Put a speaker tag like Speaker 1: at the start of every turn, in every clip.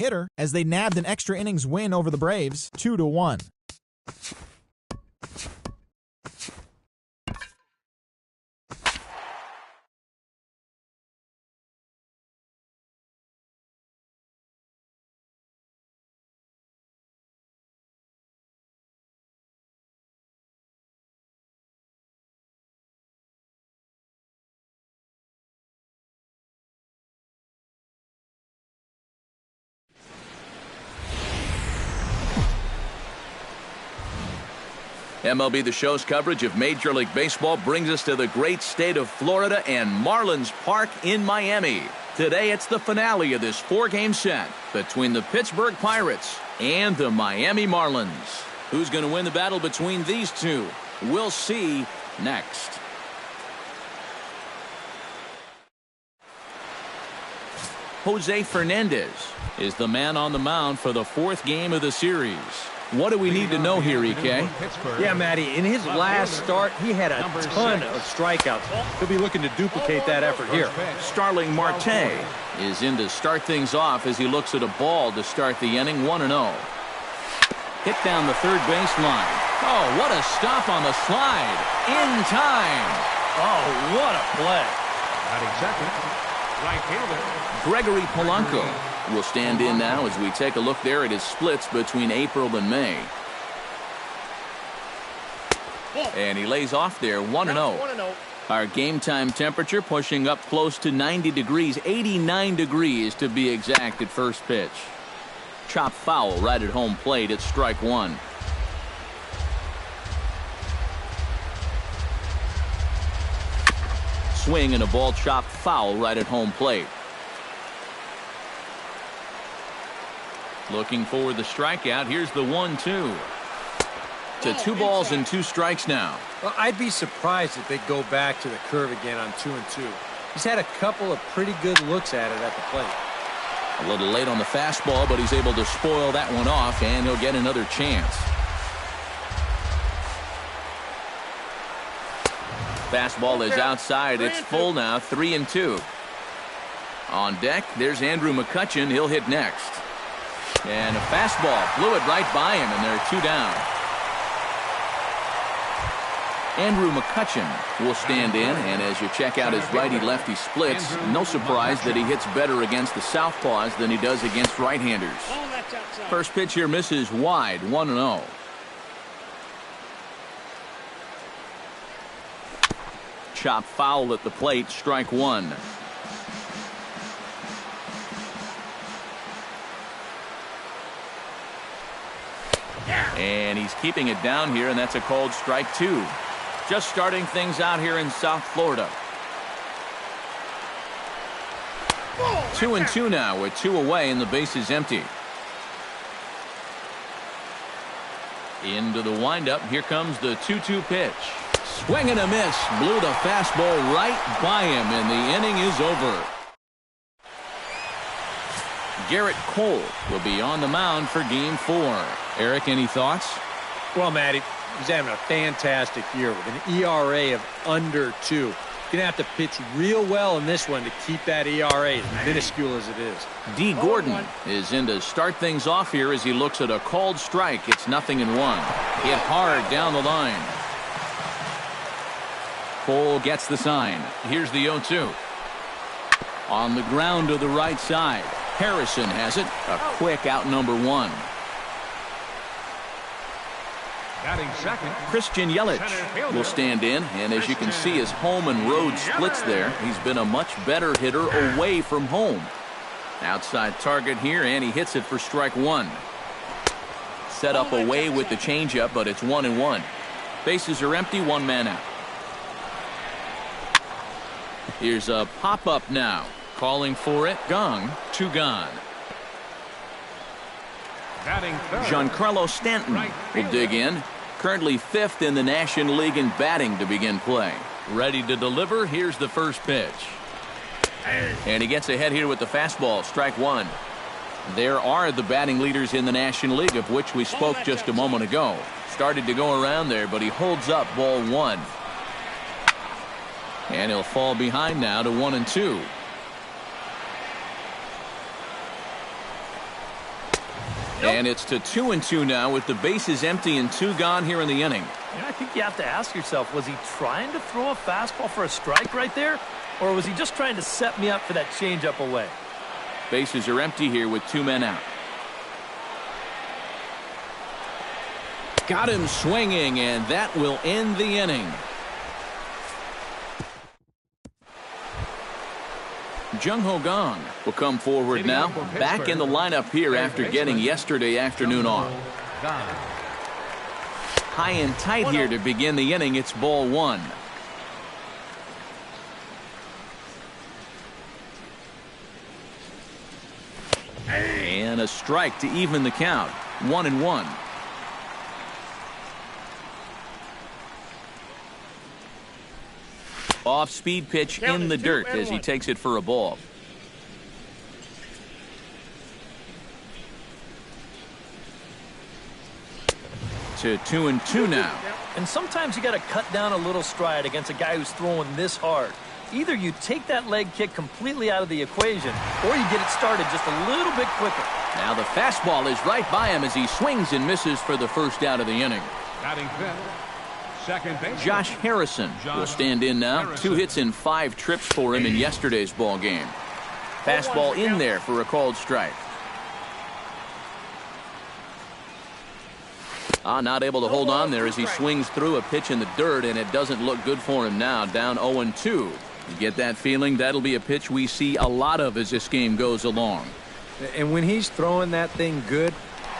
Speaker 1: hitter as they nabbed an extra innings win over the Braves 2-1.
Speaker 2: MLB The Show's coverage of Major League Baseball brings us to the great state of Florida and Marlins Park in Miami. Today it's the finale of this 4-game set between the Pittsburgh Pirates and the Miami Marlins. Who's going to win the battle between these two? We'll see next. Jose Fernandez is the man on the mound for the 4th game of the series. What do we need to know here, EK?
Speaker 3: Yeah, Matty, in his last start, he had a ton of strikeouts. He'll be looking to duplicate that effort here.
Speaker 2: Starling Marte is in to start things off as he looks at a ball to start the inning 1-0. Hit down the third baseline. Oh, what a stop on the slide. In time.
Speaker 3: Oh, what a play.
Speaker 4: Batting second, right fielder
Speaker 2: Gregory Polanco will stand in now as we take a look there at his splits between April and May. And he lays off there 1-0. Our game time temperature pushing up close to 90 degrees, 89 degrees to be exact at first pitch. Chop foul right at home plate at strike one. Swing and a ball chopped foul right at home plate. Looking for the strikeout. Here's the 1-2. To 2 balls and 2 strikes now.
Speaker 3: Well, I'd be surprised if they go back to the curve again on 2-2. He's had a couple of pretty good looks at it at the plate.
Speaker 2: A little late on the fastball, but he's able to spoil that one off, and he'll get another chance. Fastball is outside. It's full now, 3-2. On deck, there's Andrew McCutchen. He'll hit next. And a fastball blew it right by him, and there are 2 down. Andrew McCutchen will stand in, and as you check out his righty-lefty splits, no surprise that he hits better against the southpaws than he does against right-handers. First pitch here misses wide, 1-0. Chop foul at the plate, strike one. And he's keeping it down here, and that's a called strike two. Just starting things out here in South Florida. 2-2 now with 2 away and the base is empty. Into the windup. Here comes the 2-2 pitch. Swing and a miss. Blew the fastball right by him, and the inning is over. Garrett Cole will be on the mound for Game 4. Eric, any thoughts?
Speaker 3: Well, Matty, he's having a fantastic year with an ERA of under 2. You're going to have to pitch real well in this one to keep that ERA as minuscule as it is. D. Gordon is in to start things off here as he looks at a called strike. It's 0-1. Hit hard down the line. Cole gets the sign. Here's the 0-2. On the ground to the right side. Harrison has it. A quick out number 1.
Speaker 4: Batting second,
Speaker 2: Christian Yelich will stand in, and as you can see, his home and road splits there. He's been a much better hitter away from home. Outside target here, and he hits it for strike 1. Set up away with the changeup, but it's 1-1. Bases are empty, 1 man out. Here's a pop-up now. Calling for it. Gong. 2 gone. Giancarlo Stanton will dig in. Currently 5th in the National League in batting to begin play. Ready to deliver. Here's the first pitch. And he gets ahead here with the fastball. Strike 1. There are the batting leaders in the National League, of which we spoke just a moment ago. Started to go around there, but he holds up ball 1. And he'll fall behind now to 1-2. And it's to 2-2 now with the bases empty and 2 gone here in the inning.
Speaker 5: Yeah, I think you have to ask yourself, was he trying to throw a fastball for a strike right there? Or was he just trying to set me up for that changeup away?
Speaker 2: Bases are empty here with 2 men out. Got him swinging, and that will end the inning. Jung Ho Kang will come forward now, back in the lineup here after getting yesterday afternoon off. High and tight here to begin the inning. It's ball 1. And a strike to even the count. 1-1. Off-speed pitch in the dirt as he takes it for a ball. To 2-2 now.
Speaker 5: And sometimes you got to cut down a little stride against a guy who's throwing this hard. Either you take that leg kick completely out of the equation, or you get it started just a little bit quicker.
Speaker 2: Now the fastball is right by him as he swings and misses for the first out of the inning.
Speaker 4: Batting fifth, second base.
Speaker 2: Josh Harrison will stand in now. 2 hits and 5 trips for him in yesterday's ball game. Fastball in there for a called strike. Not able to hold on there as he swings through a pitch in the dirt, and it doesn't look good for him now. Down 0-2. You get that feeling that'll be a pitch we see a lot of as this game goes along.
Speaker 3: And when he's throwing that thing good,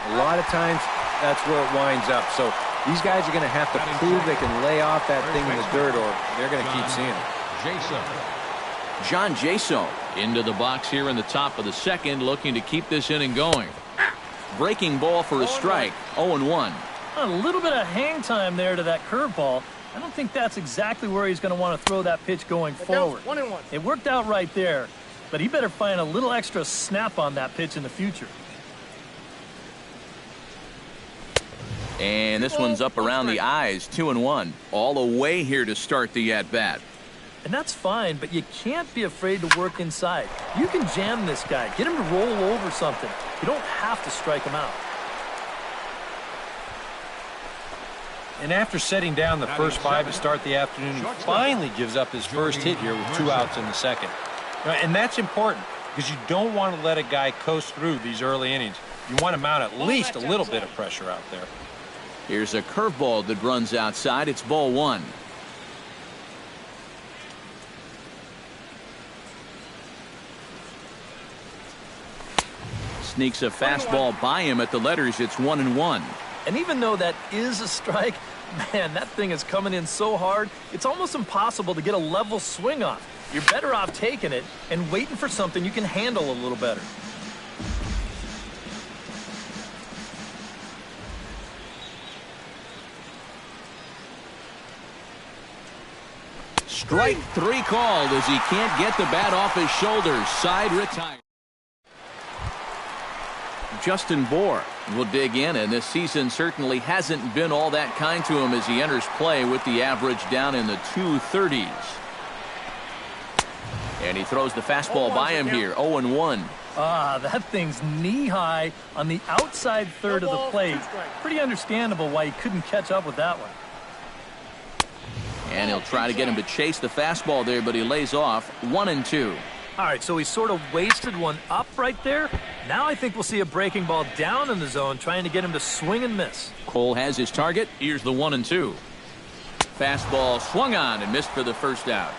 Speaker 3: a lot of times that's where it winds up. So these guys are going to have to prove they can lay off that thing in the dirt, or they're going to keep seeing it.
Speaker 2: John Jaso into the box here in the top of the second, looking to keep this inning going. Breaking ball for a strike. 0-1.
Speaker 5: A little bit of hang time there to that curveball. I don't think that's exactly where he's going to want to throw that pitch going forward. It worked out right there, but he better find a little extra snap on that pitch in the future.
Speaker 2: And this one's up around the eyes. 2-1. All the way here to start the at-bat.
Speaker 5: And that's fine, but you can't be afraid to work inside. You can jam this guy. Get him to roll over something. You don't have to strike him out.
Speaker 3: And after setting down the first 5 to start the afternoon, he finally gives up his first hit here with 2 outs in the second. And that's important because you don't want to let a guy coast through these early innings. You want to mount at least a little bit of pressure out there.
Speaker 2: Here's a curveball that runs outside. It's ball 1. Sneaks a fastball by him at the letters. It's 1-1.
Speaker 5: And even though that is a strike, man, that thing is coming in so hard, it's almost impossible to get a level swing off. You're better off taking it and waiting for something you can handle a little better.
Speaker 2: Strike 3 called as he can't get the bat off his shoulders. Side retired. Justin Bour will dig in, and this season certainly hasn't been all that kind to him as he enters play with the average down in the 230s. And he throws the fastball by him here. 0-1.
Speaker 5: That thing's knee-high on the outside third of the plate. Pretty understandable why he couldn't catch up with that one.
Speaker 2: And he'll try to get him to chase the fastball there, but he lays off. 1-2.
Speaker 5: All right, so he sort of wasted one up right there. Now I think we'll see a breaking ball down in the zone, trying to get him to swing and miss.
Speaker 2: Cole has his target. Here's the 1-2. Fastball swung on and missed for the first out.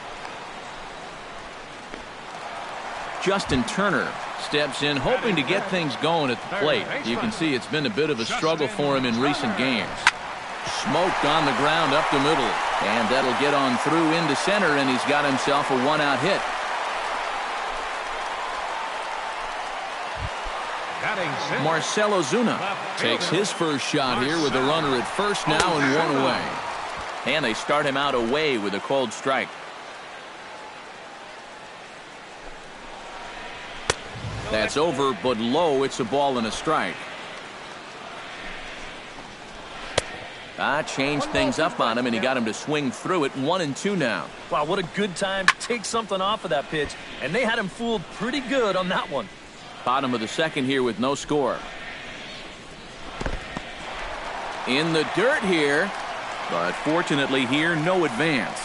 Speaker 2: Justin Turner steps in, hoping to get things going at the plate. You can see it's been a bit of a struggle for him in recent games. Smoked on the ground up the middle, and that'll get on through into center, and he's got himself a 1-out hit. Marcell Ozuna takes his first shot here with a runner at first now and 1 away. And they start him out away with a called strike. That's over, but low. It's a ball and a strike. Changed things up on him, and he got him to swing through it. 1-2 now.
Speaker 5: Wow, what a good time to take something off of that pitch. And they had him fooled pretty good on that one.
Speaker 2: Bottom of the second here with no score. In the dirt here, but fortunately here, no advance.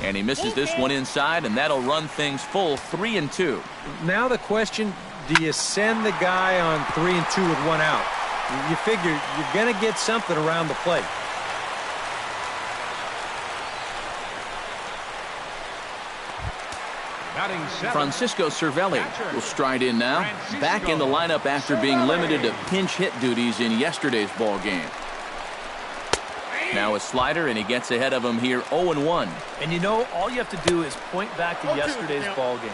Speaker 2: And he misses this one inside, and that'll run things full 3-2.
Speaker 3: Now the question, do you send the guy on 3-2 with one out? You figure you're going to get something around the plate.
Speaker 2: Francisco Cervelli will stride in now, back in the lineup after being limited to pinch hit duties in yesterday's ball game. Now a slider, and he gets ahead of him here 0-1.
Speaker 5: And you know, all you have to do is point back to yesterday's ball game.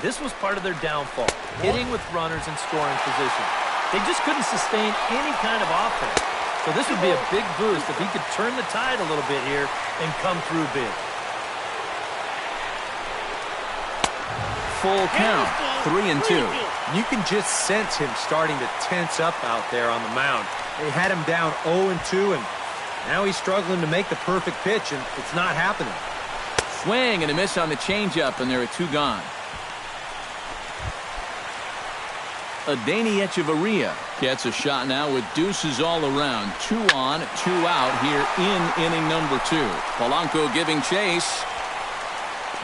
Speaker 5: This was part of their downfall, hitting with runners in scoring position. They just couldn't sustain any kind of offense. So this would be a big boost if he could turn the tide a little bit here and come through big.
Speaker 2: Full count, 3-2.
Speaker 3: You can just sense him starting to tense up out there on the mound. They had him down 0-2, and now he's struggling to make the perfect pitch, and it's not happening.
Speaker 2: Swing and a miss on the changeup, and there are 2 gone. Adeiny Hechavarria gets a shot now with deuces all around. 2 on, 2 out here in inning number 2. Polanco giving chase.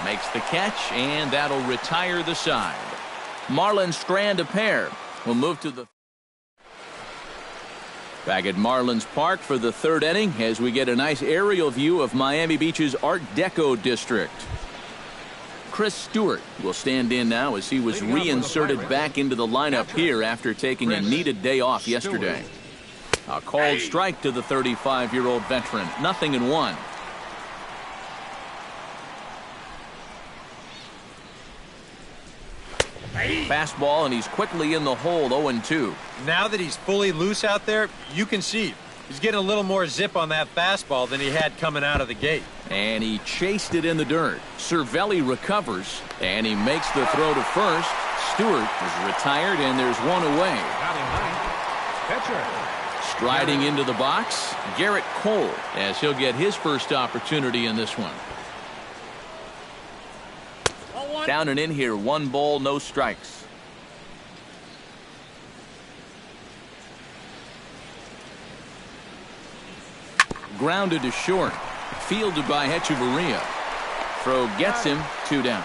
Speaker 2: Makes the catch, and that'll retire the side. Marlins strand a pair. We'll move to the back at Marlins Park for the 3rd inning as we get a nice aerial view of Miami Beach's Art Deco district. Chris Stewart will stand in now as he was reinserted back into the lineup here after taking a needed day off yesterday. A called strike to the 35-year-old veteran. 0-1. Fastball, and he's quickly in the hole. 0-2.
Speaker 3: Now that he's fully loose out there, you can see he's getting a little more zip on that fastball than he had coming out of the gate.
Speaker 2: And he chased it in the dirt. Cervelli recovers, and he makes the throw to first. Stewart is retired, and there's 1 away. Striding into the box, Garrett Cole, as he'll get his first opportunity in this one. Down and in here, 1 ball, no strikes. Grounded to short. Fielded by Hechavarria. Throw gets him, 2 down.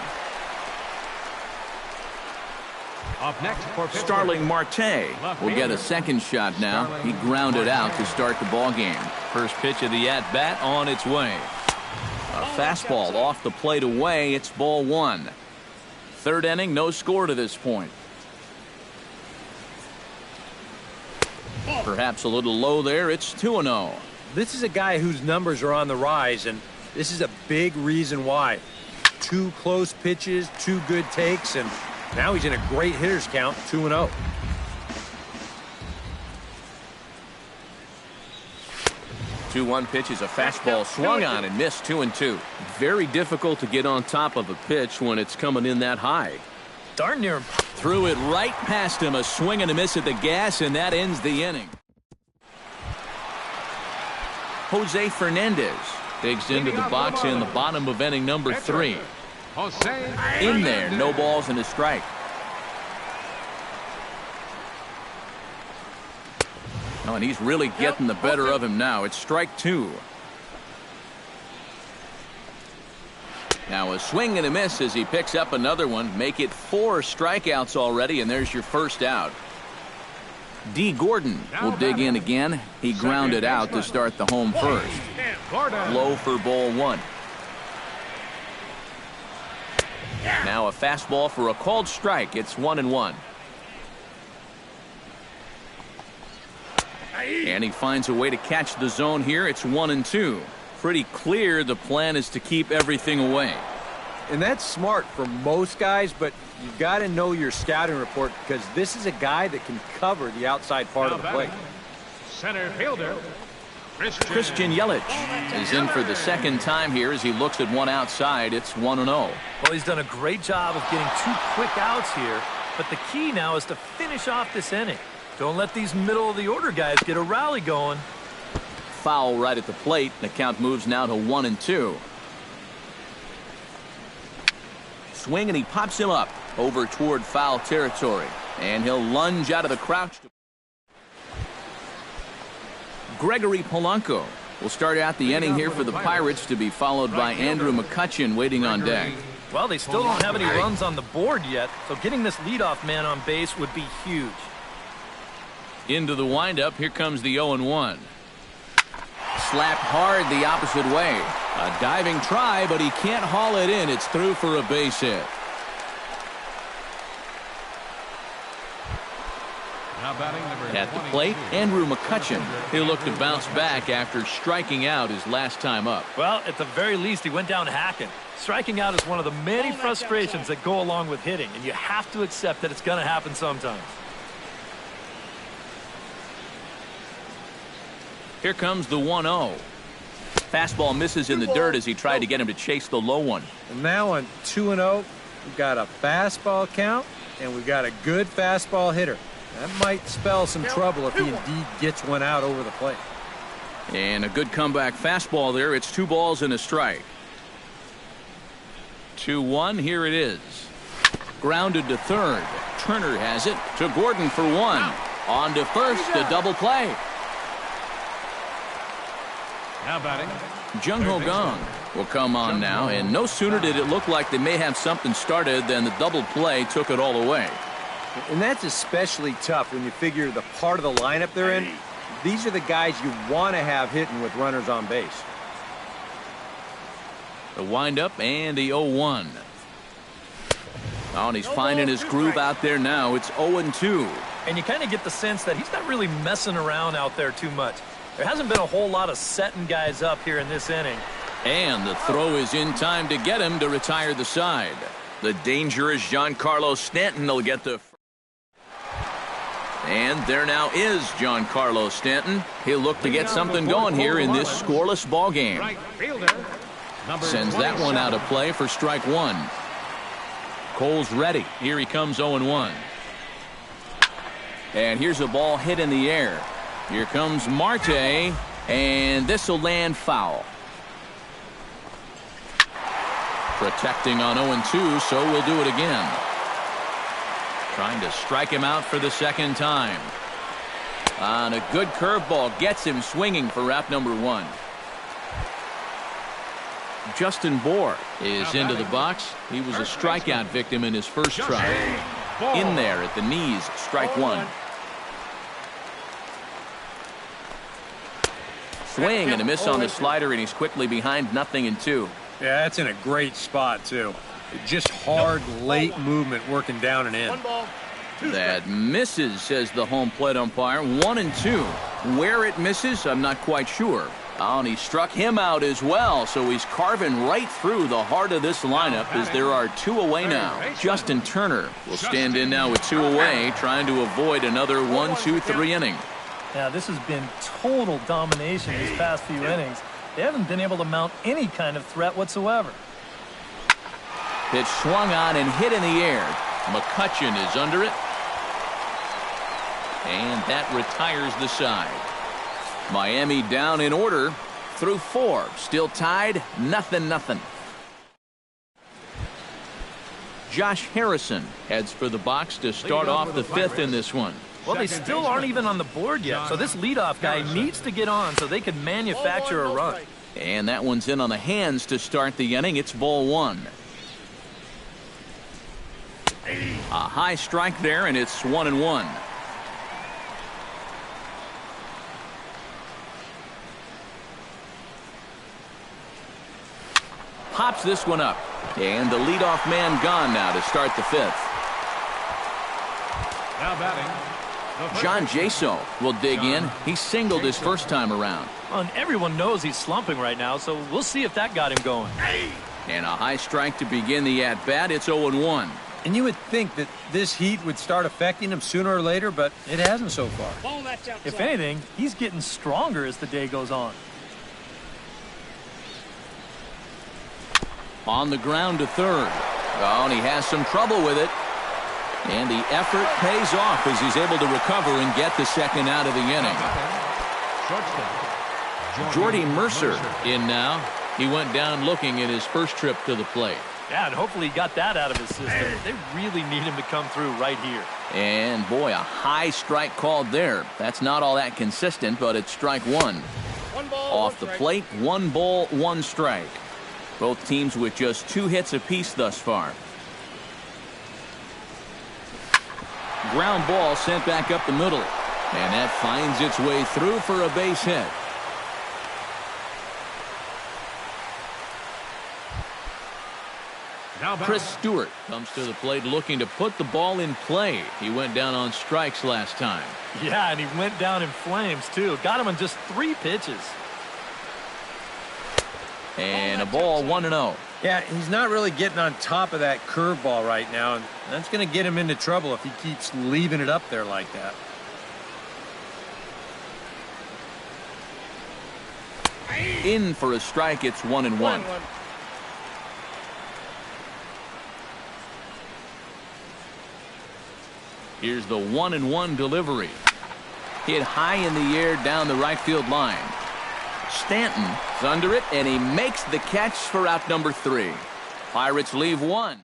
Speaker 4: Up next for
Speaker 2: Starling Marte will get a second shot now. He grounded out to start the ball game. First pitch of the at-bat on its way. A fastball off the plate away. It's ball 1. 3rd inning, no score to this point. Perhaps a little low there. It's 2-0.
Speaker 3: This is a guy whose numbers are on the rise, and this is a big reason why. 2 close pitches, 2 good takes, and now he's in a great hitter's count, 2-0.
Speaker 2: Two-one pitch is a fastball swung on and missed. 2-2. Very difficult to get on top of a pitch when it's coming in that high.
Speaker 5: Darn near him.
Speaker 2: Threw it right past him. A swing and a miss at the gas, and that ends the inning. Jose Fernandez digs into the box in the bottom of inning number 3. In there, no balls and a strike. Oh, and he's really getting the better of him now. It's strike 2. Now a swing and a miss as he picks up another one. Make it 4 strikeouts already, and there's your first out. D. Gordon will dig in again. He grounded out to start the home first. Low for ball 1. Now a fastball for a called strike. It's 1-1. And he finds a way to catch the zone here. It's 1-2. Pretty clear the plan is to keep everything away.
Speaker 3: And that's smart for most guys, but you've got to know your scouting report because this is a guy that can cover the outside part of the plate.
Speaker 4: Center fielder
Speaker 2: Christian Yelich is in for the 2nd time here as he looks at one outside. It's 1-0.
Speaker 5: Well, he's done a great job of getting 2 quick outs here, but the key now is to finish off this inning. Don't let these middle-of-the-order guys get a rally going.
Speaker 2: Foul right at the plate. The count moves now to 1-2. Swing, and he pops him up over toward foul territory. And he'll lunge out of the crouch. Gregory Polanco will start out the inning here for the Pirates, to be followed by Andrew McCutchen waiting on deck.
Speaker 5: Well, they still don't have any runs on the board yet, so getting this leadoff man on base would be huge.
Speaker 2: Into the windup, here comes the 0-1. Slapped hard the opposite way. A diving try, but he can't haul it in. It's through for a base hit. At the plate, Andrew McCutchen. He'll look to bounce back after striking out his last time up.
Speaker 5: Well, at the very least, he went down hacking. Striking out is one of the many frustrations that go along with hitting, and you have to accept that it's going to happen sometimes.
Speaker 2: Here comes the 1-0. Fastball misses in the dirt as he tried to get him to chase the low one.
Speaker 3: And now on 2-0, we've got a fastball count, and we've got a good fastball hitter. That might spell some trouble if he indeed gets one out over the plate.
Speaker 2: And a good comeback fastball there. It's 2 balls and a strike. 2-1, here it is. Grounded to third. Turner has it to Gordon for 1. On to first, a double play.
Speaker 4: Now batting,
Speaker 2: Jung Ho Kang will come on now, and no sooner did it look like they may have something started than the double play took it all away.
Speaker 3: And that's especially tough when you figure the part of the lineup they're in. These are the guys you want to have hitting with runners on base.
Speaker 2: The windup and the 0-1. Oh, and he's finding his groove out there now. It's 0-2.
Speaker 5: And you kind of get the sense that he's not really messing around out there too much. There hasn't been a whole lot of setting guys up here in this inning.
Speaker 2: And the throw is in time to get him to retire the side. The dangerous Giancarlo Stanton will get the... And there now is Giancarlo Stanton. He'll look to get something going here in this scoreless ball game. Sends that one out of play for strike 1. Cole's ready. Here he comes 0-1. And here's a ball hit in the air. Here comes Marte, and this will land foul. Protecting on 0-2, so we'll do it again. Trying to strike him out for the second time. On a good curveball, gets him swinging for out number 1. Justin Bour is into the box. He was a strikeout victim in his first try. In there at the knees, strike 1. Swing and a miss on the slider, and he's quickly behind 0-2.
Speaker 3: Yeah, that's in a great spot, too. Just hard, late movement working down and in.
Speaker 2: That misses, says the home plate umpire. 1-2. Where it misses, I'm not quite sure. Oh, and he struck him out as well, so he's carving right through the heart of this lineup as there are 2 away now. Justin Turner will stand in now with 2 away, trying to avoid another 1-2-3 inning.
Speaker 5: Now, this has been total domination these past few innings. They haven't been able to mount any kind of threat whatsoever.
Speaker 2: Pitch swung on and hit in the air. McCutchen is under it. And that retires the side. Miami down in order through 4. Still tied, 0-0. Josh Harrison heads for the box to start off the 5th in this one.
Speaker 5: Well, they still aren't even on the board yet, so this leadoff guy needs to get on so they can manufacture a run.
Speaker 2: And that one's in on the hands to start the inning. It's ball 1. A high strike there, and it's 1-1. Pops this one up, and the leadoff man gone now to start the 5th.
Speaker 4: Now batting,
Speaker 2: John Jaso will dig in. He singled his first time around.
Speaker 5: Well, and everyone knows he's slumping right now, so we'll see if that got him going.
Speaker 2: And a high strike to begin the at-bat. It's 0-1.
Speaker 3: And you would think that this heat would start affecting him sooner or later, but it hasn't so far.
Speaker 5: If anything, he's getting stronger as the day goes on.
Speaker 2: On the ground to third. Oh, and he has some trouble with it. And the effort pays off as he's able to recover and get the second out of the inning. Jordy Mercer in now. He went down looking at his first trip to the plate.
Speaker 5: Yeah, and hopefully he got that out of his system. They really need him to come through right here.
Speaker 2: And, boy, a high strike called there. That's not all that consistent, but it's strike one.
Speaker 6: One ball,
Speaker 2: off the plate, 1 ball, 1 strike. Both teams with just 2 hits apiece thus far. Ground ball sent back up the middle. And that finds its way through for a base hit. Chris Stewart comes to the plate looking to put the ball in play. He went down on strikes last time.
Speaker 5: Yeah, and he went down in flames, too. Got him on just 3 pitches.
Speaker 2: And a ball, 1-0.
Speaker 3: Yeah, he's not really getting on top of that curveball right now, and that's going to get him into trouble if he keeps leaving it up there like that.
Speaker 2: In for a strike, it's 1-1. Here's the 1-1 delivery. Hit high in the air down the right field line. Stanton is under it, and he makes the catch for out number 3. Pirates leave 1.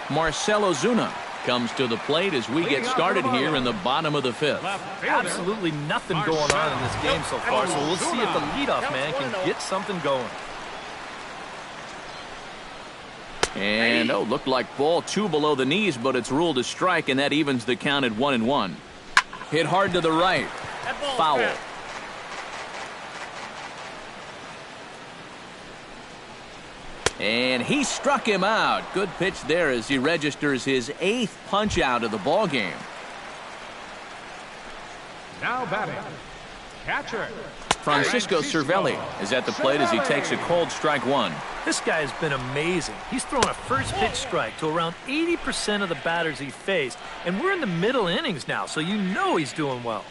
Speaker 2: Marcell Ozuna comes to the plate as we get started here in the bottom of the 5th.
Speaker 5: Absolutely nothing going on in this game so far, so we'll see if the leadoff man can get something going.
Speaker 2: And, looked like ball 2 below the knees, but it's ruled a strike, and that evens the count at 1-1. Hit hard to the right. Foul. And he struck him out. Good pitch there as he registers his 8th punch out of the ball game.
Speaker 4: Now batting, catcher.
Speaker 2: Francisco Cervelli is at the plate as he takes a cold strike 1.
Speaker 5: This guy has been amazing. He's thrown a first pitch strike to around 80% of the batters he faced, and we're in the middle innings now, so you know he's doing well.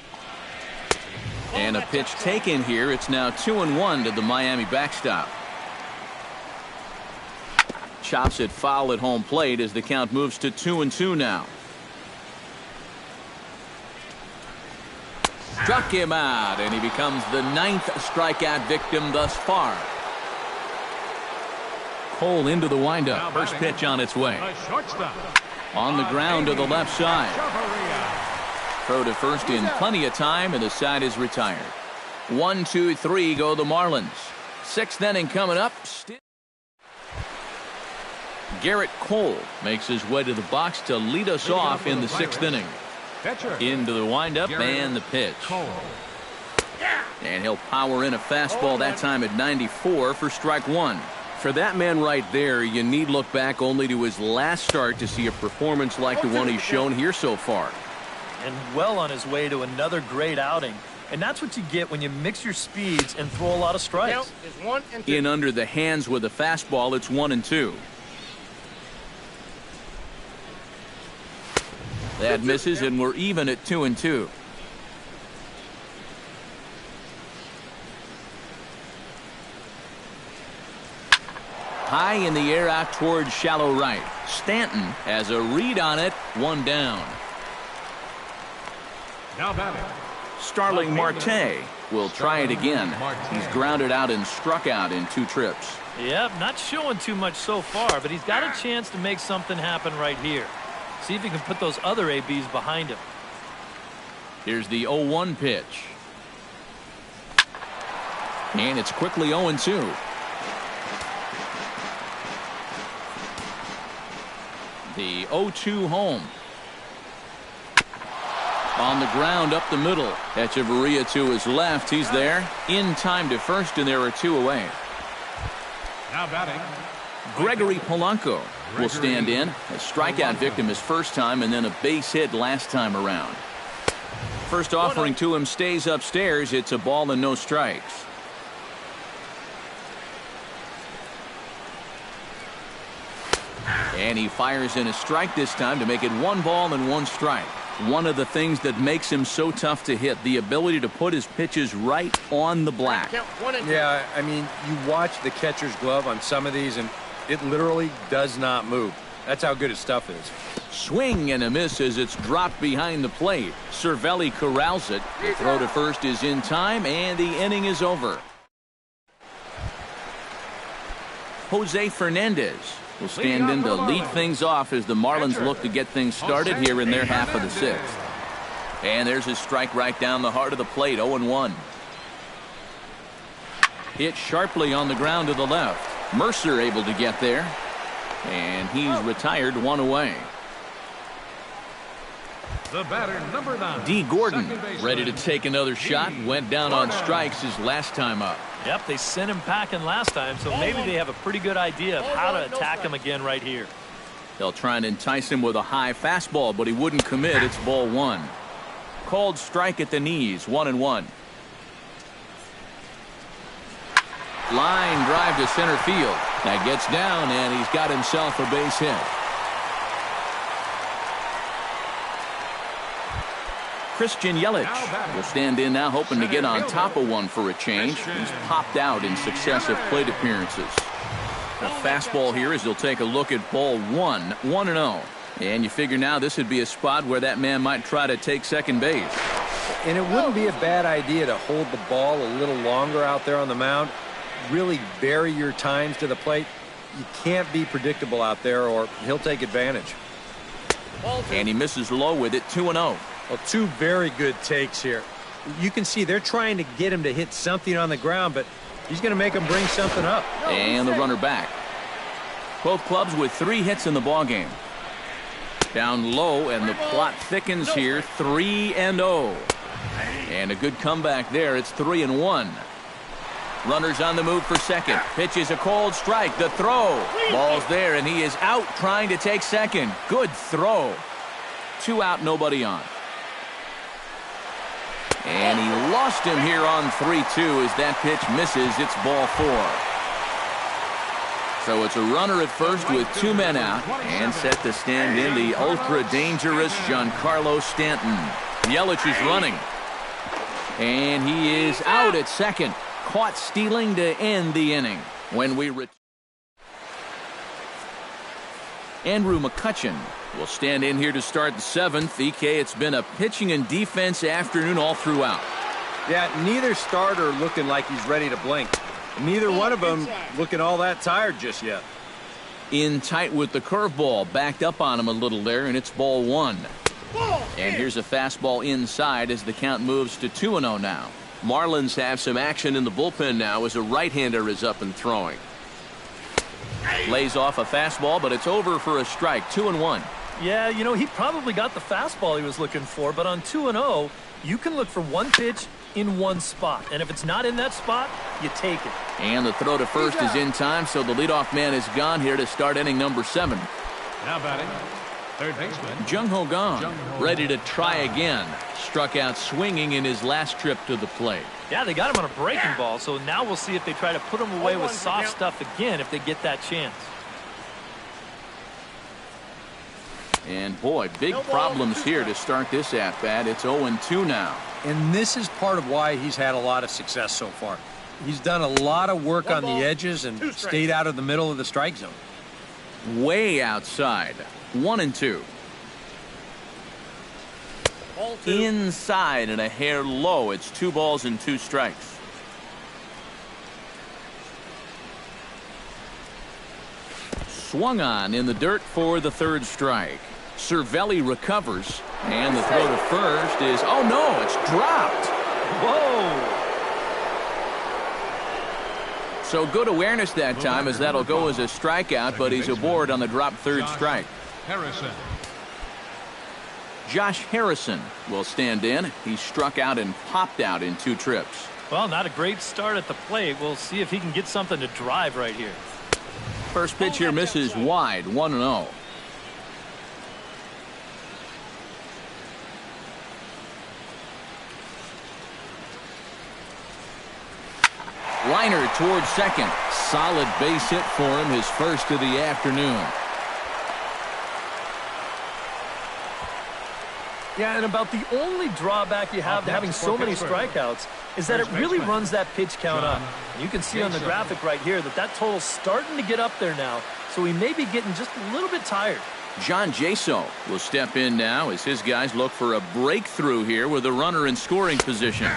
Speaker 2: And a pitch taken here. It's now 2-1 to the Miami backstop. Chops it foul at home plate as the count moves to 2-2 now. Struck him out, and he becomes the 9th strikeout victim thus far. Cole into the windup. First pitch on its way. On the ground to the left side. Throw to first in plenty of time, and the side is retired. 1, 2, 3 go the Marlins. 6th inning coming up. Garrett Cole makes his way to the box to lead us off in the 6th inning. Into the windup and the pitch. And he'll power in a fastball that time at 94 for strike 1. For that man right there, you need look back only to his last start to see a performance like the one he's shown here so far.
Speaker 5: And well on his way to another great outing. And that's what you get when you mix your speeds and throw a lot of strikes.
Speaker 2: In under the hands with a fastball, it's 1-2. That misses, and we're even at 2-2. High in the air out towards shallow right. Stanton has a read on it. 1 down.
Speaker 4: Now batting,
Speaker 2: Starling Marte will try it again. He's grounded out and struck out in 2 trips.
Speaker 5: Yep, not showing too much so far, but he's got a chance to make something happen right here. See if he can put those other ABs behind him.
Speaker 2: Here's the 0-1 pitch. And it's quickly 0-2. The 0-2 home. On the ground up the middle. Echeverria to his left. He's there. In time to first, and there are 2 away.
Speaker 4: now batting,
Speaker 2: Gregory Polanco will stand in. A strikeout victim his first time, and then a base hit last time around. First offering to him stays upstairs. It's a ball and no strikes. And he fires in a strike this time to make it 1 ball and 1 strike. One of the things that makes him so tough to hit, the ability to put his pitches right on the black.
Speaker 3: Yeah, I mean, you watch the catcher's glove on some of these, and it literally does not move. That's how good his stuff is.
Speaker 2: Swing and a miss as it's dropped behind the plate. Cervelli corrals it. The throw to first is in time, and the inning is over. Jose Fernandez will stand in to lead things off as the Marlins look to get things started here in their half of the sixth. And there's his strike right down the heart of the plate, 0-1. Hit sharply on the ground to the left. Mercer able to get there. And he's retired, one away.
Speaker 4: The batter, number 9.
Speaker 2: Dee Gordon, ready to take another shot. Went down on strikes his last time up.
Speaker 5: Yep, they sent him packing last time, so maybe they have a pretty good idea of how to attack him again right here.
Speaker 2: They'll try and entice him with a high fastball, but he wouldn't commit. It's ball 1. Called strike at the knees, 1-1. Line drive to center field. That gets down, and he's got himself a base hit. Christian Yelich will stand in now, hoping to get on top of one for a change. He's popped out in successive plate appearances. The fastball here as they'll take a look at ball 1, 1-0. And you figure now this would be a spot where that man might try to take second base.
Speaker 3: And it wouldn't be a bad idea to hold the ball a little longer out there on the mound. Really vary your times to the plate. You can't be predictable out there or he'll take advantage.
Speaker 2: And he misses low with it, 2-0.
Speaker 3: Well, two very good takes here. You can see they're trying to get him to hit something on the ground, but he's going to make him bring something up.
Speaker 2: And the runner back. Both clubs with 3 hits in the ballgame. Down low, and the plot thickens here, 3-0. And a good comeback there. It's 3-1. Runners on the move for second. Pitch is a cold strike. The throw. Ball's there, and he is out trying to take second. Good throw. 2 out, nobody on. And he lost him here on 3-2 as that pitch misses. It's ball 4. So it's a runner at first with 2 men out and set to stand in the ultra-dangerous Giancarlo Stanton. Yelich is running. And he is out at second. Caught stealing to end the inning. When we Andrew McCutchen will stand in here to start the 7th. EK, it's been a pitching and defense afternoon all throughout.
Speaker 3: Yeah, neither starter looking like he's ready to blink. Neither one of them looking all that tired just yet.
Speaker 2: In tight with the curveball. Backed up on him a little there, and it's ball 1. And here's a fastball inside as the count moves to 2-0 now. Marlins have some action in the bullpen now as a right-hander is up and throwing. Lays off a fastball, but it's over for a strike. 2-1.
Speaker 5: Yeah, you know, he probably got the fastball he was looking for, but on 2-0, you can look for one pitch in one spot. And if it's not in that spot, you take it.
Speaker 2: And the throw to first is in time, so the leadoff man is gone here to start inning number 7.
Speaker 4: Now batting, third baseman
Speaker 2: Jung Ho Kang, ready to try again. Struck out swinging in his last trip to the plate.
Speaker 5: Yeah, they got him on a breaking ball, so now we'll see if they try to put him away with soft stuff again if they get that chance.
Speaker 2: And boy, big problems here to start this at-bat. It's 0-2 now.
Speaker 3: And this is part of why he's had a lot of success so far. He's done a lot of work on the edges and stayed out of the middle of the strike zone.
Speaker 2: Way outside. 1-2. Inside and a hair low. It's 2 balls and 2 strikes. Swung on in the dirt for the 3rd strike. Cervelli recovers, and the throw to first is, oh no, it's dropped.
Speaker 5: Whoa.
Speaker 2: So good awareness that time as that'll go as a strikeout, but he's aboard on the drop 3rd strike.
Speaker 4: Harrison.
Speaker 2: Josh Harrison will stand in. He struck out and popped out in 2 trips.
Speaker 5: Well, not a great start at the plate. We'll see if he can get something to drive right here.
Speaker 2: First pitch here misses wide, 1-0. Liner towards second. Solid base hit for him, his first of the afternoon.
Speaker 5: Yeah, and about the only drawback you have to having so many strikeouts is that it really runs that pitch count up. You can see on the graphic right here that that total's starting to get up there now, so he may be getting just a little bit tired.
Speaker 2: John Jaso will step in now as his guys look for a breakthrough here with a runner in scoring position.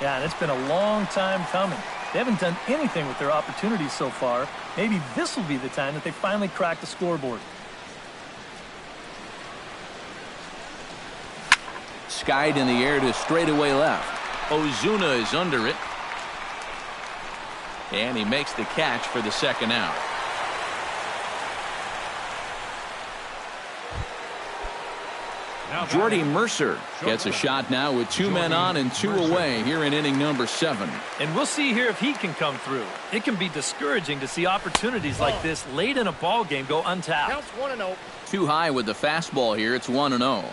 Speaker 5: Yeah, and it's been a long time coming. They haven't done anything with their opportunities so far. Maybe this will be the time that they finally crack the scoreboard.
Speaker 2: Skied in the air to straightaway left. Ozuna is under it. And he makes the catch for the second out. Jordy Mercer gets a shot now with 2 men on and 2 away here in inning number 7.
Speaker 5: And we'll see here if he can come through. It can be discouraging to see opportunities like this late in a ball game go untapped.
Speaker 6: Counts 1-0.
Speaker 2: Too high with the fastball here. It's 1-0.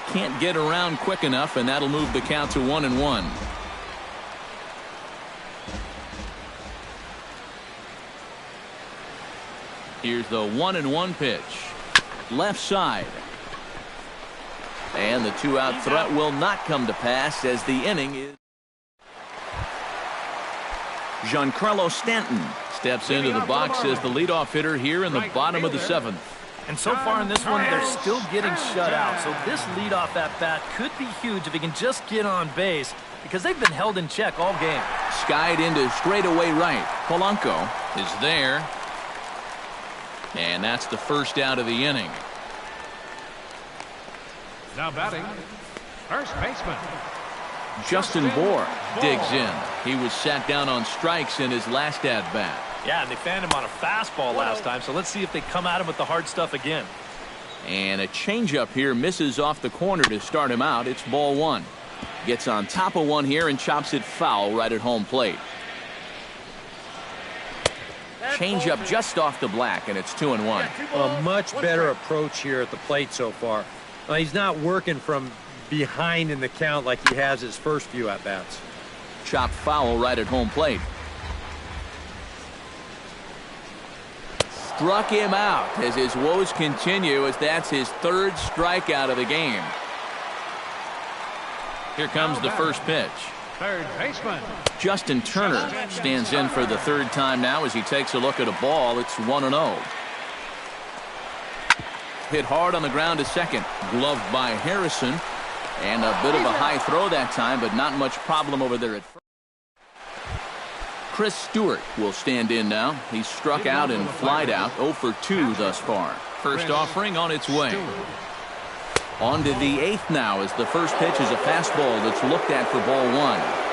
Speaker 2: Can't get around quick enough, and that'll move the count to 1-1. Here's the 1-1 pitch. Left side. And the 2-out threat will not come to pass as the inning is. Giancarlo Stanton steps into the box as the leadoff hitter here in the bottom of the 7th.
Speaker 5: And so far in this one, they're still getting shut out. So this leadoff at-bat could be huge if he can just get on base, because they've been held in check all game.
Speaker 2: Skied into straightaway right. Polanco is there. And that's the first out of the inning.
Speaker 4: Now batting, first baseman
Speaker 2: Justin Bour digs in. He was sat down on strikes in his last at-bat.
Speaker 5: Yeah, and they fanned him on a fastball last time, so let's see if they come at him with the hard stuff again.
Speaker 2: And a changeup here misses off the corner to start him out. It's ball 1. Gets on top of one here and chops it foul right at home plate. Changeup just off the black, and it's 2-1.
Speaker 3: A much better approach here at the plate so far. He's not working from behind in the count like he has his first few at-bats.
Speaker 2: Chopped foul right at home plate. Struck him out as his woes continue, as that's his 3rd strikeout of the game. Here comes the first pitch.
Speaker 4: third baseman
Speaker 2: Justin Turner stands in for the 3rd time now as he takes a look at a ball. It's 1-0. Hit hard on the ground to second. Gloved by Harrison. And a bit of a high throw that time, but not much problem over there at first. Chris Stewart will stand in now. He's struck out and flied out. 0 for 2 thus far. First offering on its way. On to the 8th now as the first pitch is a fastball that's looked at for ball 1.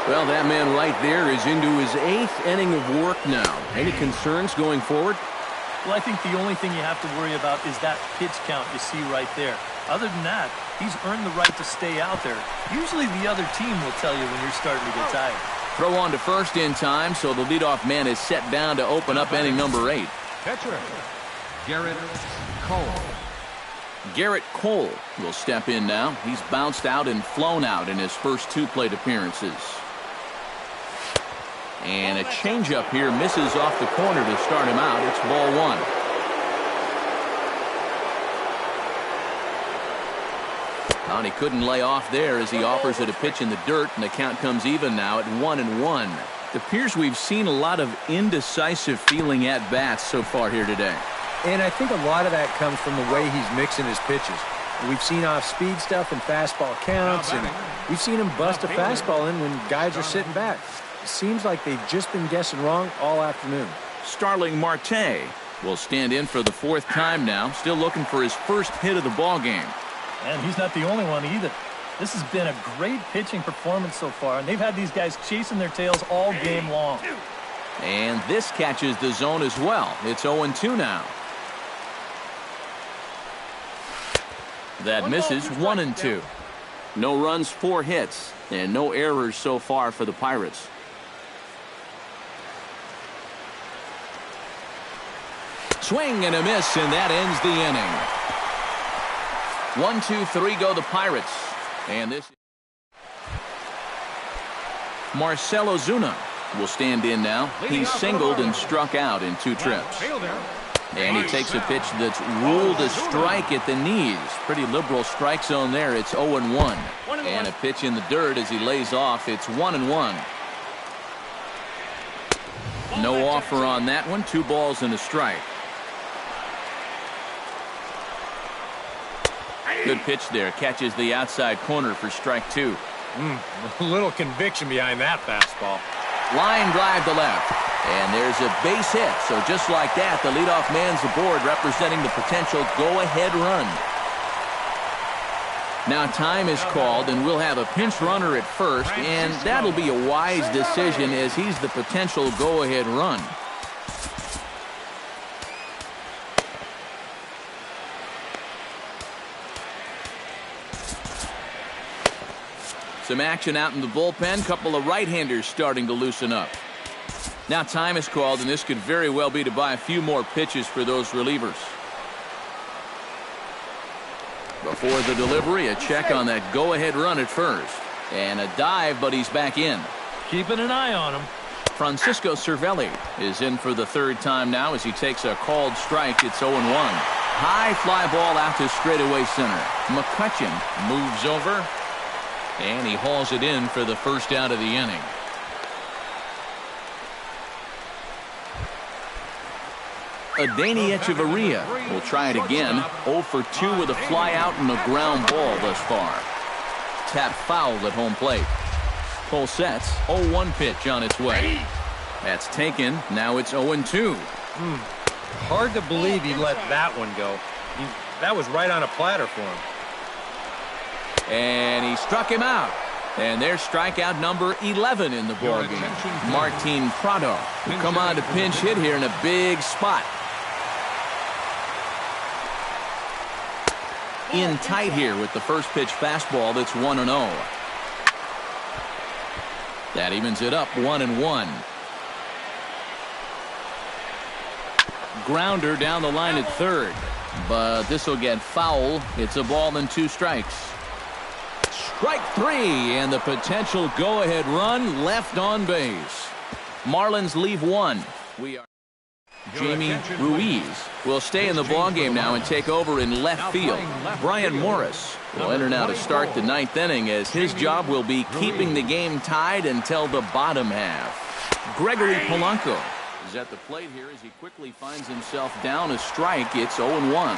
Speaker 2: Well, that man right there is into his 8th inning of work now. Any concerns going forward?
Speaker 5: Well, I think the only thing you have to worry about is that pitch count you see right there. Other than that, he's earned the right to stay out there. Usually the other team will tell you when you're starting to get tired.
Speaker 2: Throw on to first in time, so the leadoff man is set down to open up inning number 8.
Speaker 4: catcher Garrett Cole.
Speaker 2: Garrett Cole will step in now. He's bounced out and flown out in his first 2 plate appearances. And a changeup here misses off the corner to start him out. It's ball 1. And he couldn't lay off there as he offers it a pitch in the dirt, and the count comes even now at 1-1. It appears we've seen a lot of indecisive feeling at bats so far here today.
Speaker 3: And I think a lot of that comes from the way he's mixing his pitches. We've seen off-speed stuff and fastball counts, and we've seen him bust a fastball in when guys are sitting back. It seems like they've just been guessing wrong all afternoon.
Speaker 2: Starling Marte will stand in for the 4th time now, still looking for his first hit of the ball game.
Speaker 5: And he's not the only one either. This has been a great pitching performance so far, and they've had these guys chasing their tails all game long.
Speaker 2: And this catches the zone as well. It's 0-2 now. That misses. 1-2. No runs, 4 hits, and no errors so far for the Pirates. Swing and a miss, and that ends the inning. 1, 2, 3 go the Pirates. And this Marcell Ozuna will stand in now. He's singled and struck out in 2 trips. And he takes a pitch that's ruled a strike at the knees. Pretty liberal strike zone there. It's 0-1. And a pitch in the dirt as he lays off. It's 1-1. No offer on that one. 2 balls and a strike. Good pitch there. Catches the outside corner for strike 2.
Speaker 3: A little conviction behind that fastball.
Speaker 2: Line drive to left. And there's a base hit. So just like that, the leadoff man's aboard, representing the potential go-ahead run. Now time is called, and we'll have a pinch runner at first, and that'll be a wise decision as he's the potential go-ahead run. Some action out in the bullpen. Couple of right-handers starting to loosen up. Now time is called, and this could very well be to buy a few more pitches for those relievers. Before the delivery, a check on that go-ahead run at first. And a dive, but he's back in.
Speaker 5: Keeping an eye on him.
Speaker 2: Francisco Cervelli is in for the third time now as he takes a called strike. It's 0-1. High fly ball out to straightaway center. McCutchen moves over, and he hauls it in for the first out of the inning. Adeiny Echeverria will try it again. 0 for 2 with a fly out and a ground ball thus far. Tap foul at home plate. Full sets. 0-1 pitch on its way. That's taken. Now it's 0-2.
Speaker 3: Hard to believe he let that one go. That was right on a platter for him.
Speaker 2: And he struck him out. And there's strikeout number 11 in the ballgame. Martin Prado will come on to pinch hit here in a big spot. In tight here with the first pitch fastball. That's 1-0. That evens it up 1-1. Grounder down the line at third, but this will get foul. It's a ball and 2 strikes. Strike 3, and the potential go-ahead run left on base. Marlins leave 1. We are. Jamie Ruiz will stay in the ballgame now and take over in left field. Brian Morris will enter now to start the 9th inning, as his job will be keeping the game tied until the bottom half. Gregory Polanco is at the plate here as he quickly finds himself down a strike. It's 0-1.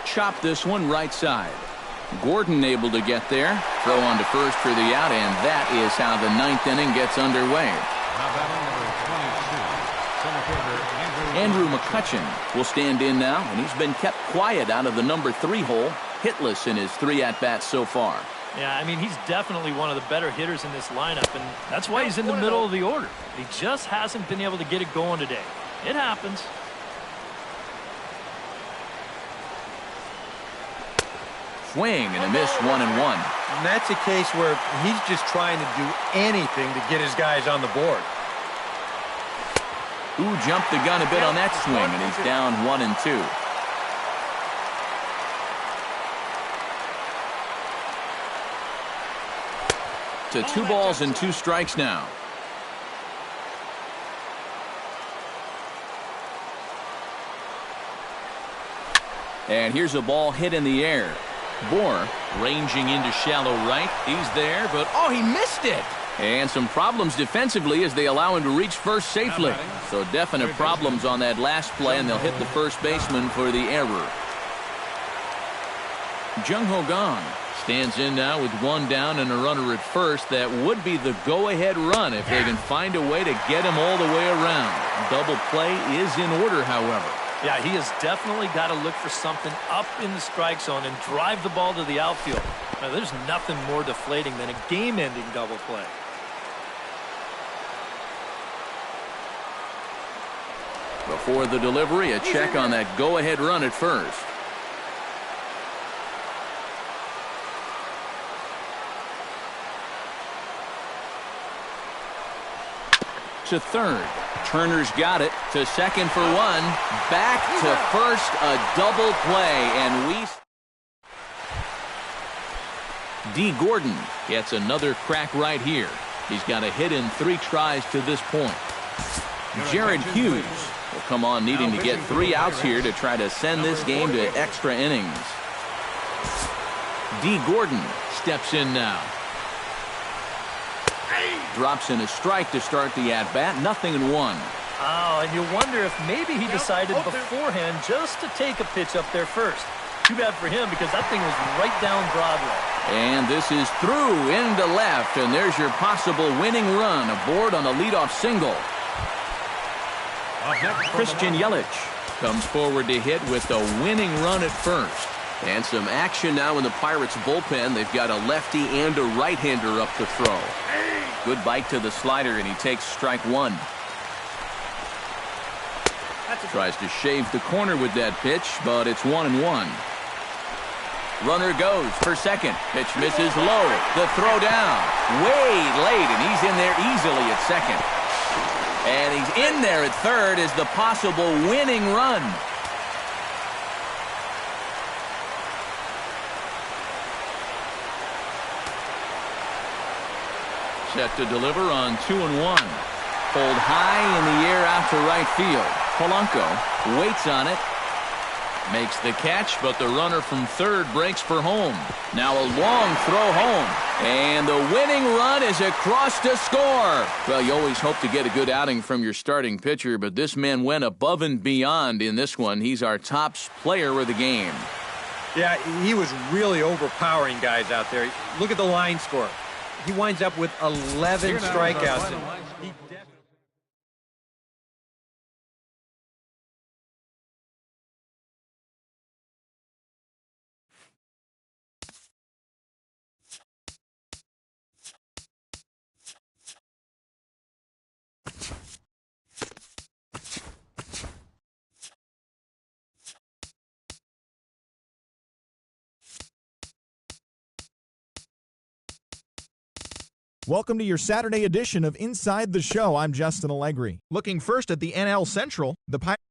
Speaker 2: Chop this one right side. Gordon able to get there. Throw on to first for the out, and that is how the 9th inning gets underway. Andrew McCutchen will stand in now, and he's been kept quiet out of the number 3 hole. Hitless in his 3 at-bats so far.
Speaker 5: Yeah, I mean, he's definitely one of the better hitters in this lineup, and that's why he's in the middle of the order. He just hasn't been able to get it going today. It happens.
Speaker 2: Swing and a miss, 1-1.
Speaker 3: And that's a case where he's just trying to do anything to get his guys on the board.
Speaker 2: Ooh, jumped the gun a bit on that swing, and he's down 1-2. To 2 balls and 2 strikes now. And here's a ball hit in the air. Bohr ranging into shallow right. He's there, but oh, he missed it. And some problems defensively as they allow him to reach first safely. So definite problems on that last play, and they'll hit the first baseman for the error. Jung Ho Kang stands in now with 1 down and a runner at first. That would be the go-ahead run if they can find a way to get him all the way around. Double play is in order, however.
Speaker 5: Yeah, he has definitely got to look for something up in the strike zone and drive the ball to the outfield. Now, there's nothing more deflating than a game-ending double play.
Speaker 2: Before the delivery, a check on that go-ahead run at first. To third. Turner's got it. To second for 1. Back to first. A double play. And D. Gordon gets another crack right here. He's got a hit in 3 tries to this point. Jared Hughes will come on needing to get 3 outs here to try to send this game to extra innings. D. Gordon steps in now. Drops in a strike to start the at-bat. 0-1.
Speaker 5: Oh, and you wonder if maybe he decided beforehand just to take a pitch up there first. Too bad for him because that thing was right down Broadway.
Speaker 2: And this is through into left, and there's your possible winning run aboard on a leadoff single. Christian Yelich comes forward to hit with the winning run at first. And some action now in the Pirates bullpen. They've got a lefty and a right-hander up to throw. Good bite to the slider, and he takes strike one. Tries to shave the corner with that pitch, but it's 1-1. Runner goes for second. Pitch misses low. The throw down. Way late, and he's in there easily at second. And he's in there at third as the possible winning run. Set to deliver on 2-1. Pulled high in the air out to right field. Polanco waits on it. Makes the catch, but the runner from third breaks for home. Now a long throw home. And the winning run is across to score. Well, you always hope to get a good outing from your starting pitcher, but this man went above and beyond in this one. He's our top player of the game.
Speaker 3: Yeah, he was really overpowering guys out there. Look at the line score. He winds up with 11 strikeouts.
Speaker 1: Welcome to your Saturday edition of Inside the Show. I'm Justin Allegri. Looking first at the NL Central, the Pirates